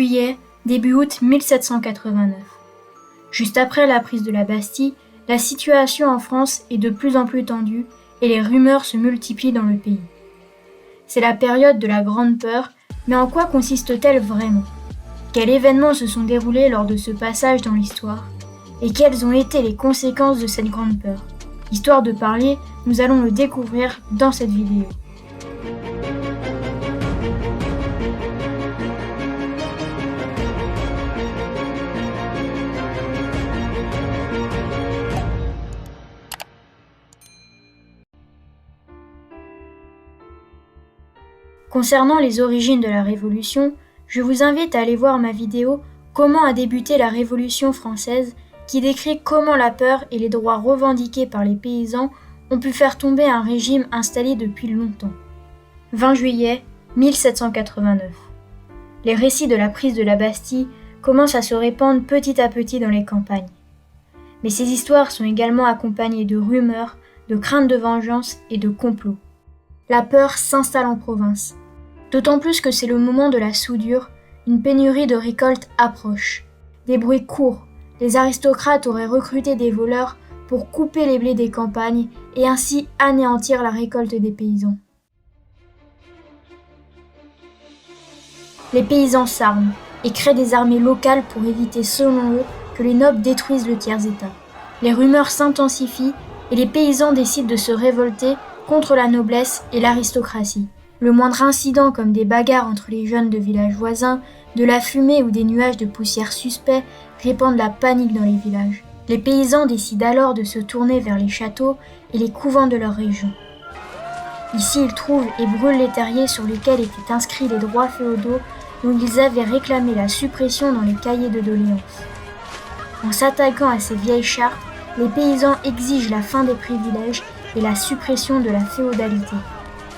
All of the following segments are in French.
Juillet, début août 1789. Juste après la prise de la Bastille, la situation en France est de plus en plus tendue et les rumeurs se multiplient dans le pays. C'est la période de la Grande Peur, mais en quoi consiste-t-elle vraiment ? Quels événements se sont déroulés lors de ce passage dans l'histoire ? Et quelles ont été les conséquences de cette Grande Peur ? Histoire de parler, nous allons le découvrir dans cette vidéo. Concernant les origines de la Révolution, je vous invite à aller voir ma vidéo « Comment a débuté la Révolution française » qui décrit comment la peur et les droits revendiqués par les paysans ont pu faire tomber un régime installé depuis longtemps. 20 juillet 1789. Les récits de la prise de la Bastille commencent à se répandre petit à petit dans les campagnes. Mais ces histoires sont également accompagnées de rumeurs, de craintes de vengeance et de complots. La peur s'installe en province. D'autant plus que c'est le moment de la soudure, une pénurie de récoltes approche. Des bruits courent, les aristocrates auraient recruté des voleurs pour couper les blés des campagnes et ainsi anéantir la récolte des paysans. Les paysans s'arment et créent des armées locales pour éviter, selon eux, que les nobles détruisent le tiers-état. Les rumeurs s'intensifient et les paysans décident de se révolter contre la noblesse et l'aristocratie. Le moindre incident comme des bagarres entre les jeunes de villages voisins, de la fumée ou des nuages de poussière suspects répandent la panique dans les villages. Les paysans décident alors de se tourner vers les châteaux et les couvents de leur région. Ici, ils trouvent et brûlent les terriers sur lesquels étaient inscrits les droits féodaux dont ils avaient réclamé la suppression dans les cahiers de doléances. En s'attaquant à ces vieilles chartes, les paysans exigent la fin des privilèges et la suppression de la féodalité.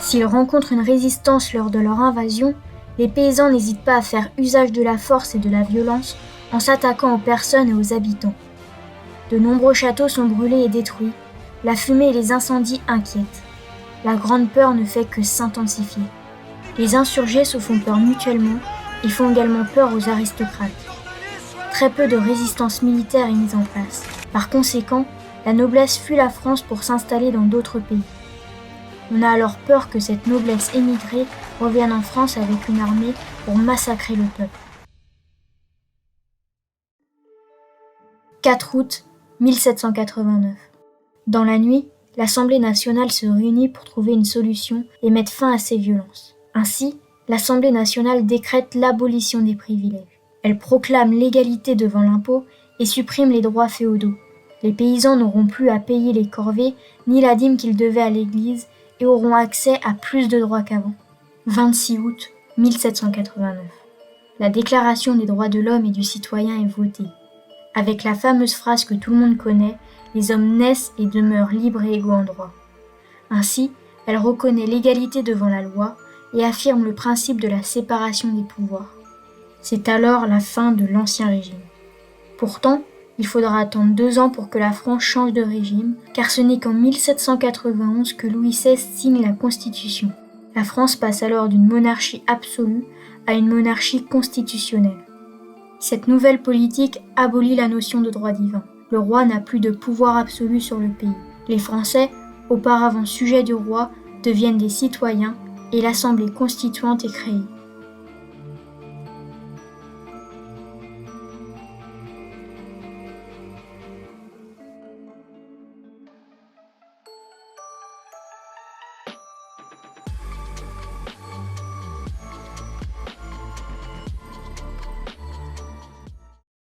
S'ils rencontrent une résistance lors de leur invasion, les paysans n'hésitent pas à faire usage de la force et de la violence en s'attaquant aux personnes et aux habitants. De nombreux châteaux sont brûlés et détruits, la fumée et les incendies inquiètent. La Grande Peur ne fait que s'intensifier. Les insurgés se font peur mutuellement et font également peur aux aristocrates. Très peu de résistance militaire est mise en place. Par conséquent, la noblesse fuit la France pour s'installer dans d'autres pays. On a alors peur que cette noblesse émigrée revienne en France avec une armée pour massacrer le peuple. 4 août 1789. Dans la nuit, l'Assemblée nationale se réunit pour trouver une solution et mettre fin à ces violences. Ainsi, l'Assemblée nationale décrète l'abolition des privilèges. Elle proclame l'égalité devant l'impôt et supprime les droits féodaux. Les paysans n'auront plus à payer les corvées ni la dîme qu'ils devaient à l'église et auront accès à plus de droits qu'avant. 26 août 1789. La Déclaration des droits de l'homme et du citoyen est votée. Avec la fameuse phrase que tout le monde connaît, les hommes naissent et demeurent libres et égaux en droit. Ainsi, elle reconnaît l'égalité devant la loi et affirme le principe de la séparation des pouvoirs. C'est alors la fin de l'Ancien Régime. Pourtant, il faudra attendre 2 ans pour que la France change de régime, car ce n'est qu'en 1791 que Louis XVI signe la Constitution. La France passe alors d'une monarchie absolue à une monarchie constitutionnelle. Cette nouvelle politique abolit la notion de droit divin. Le roi n'a plus de pouvoir absolu sur le pays. Les Français, auparavant sujets du roi, deviennent des citoyens et l'Assemblée constituante est créée.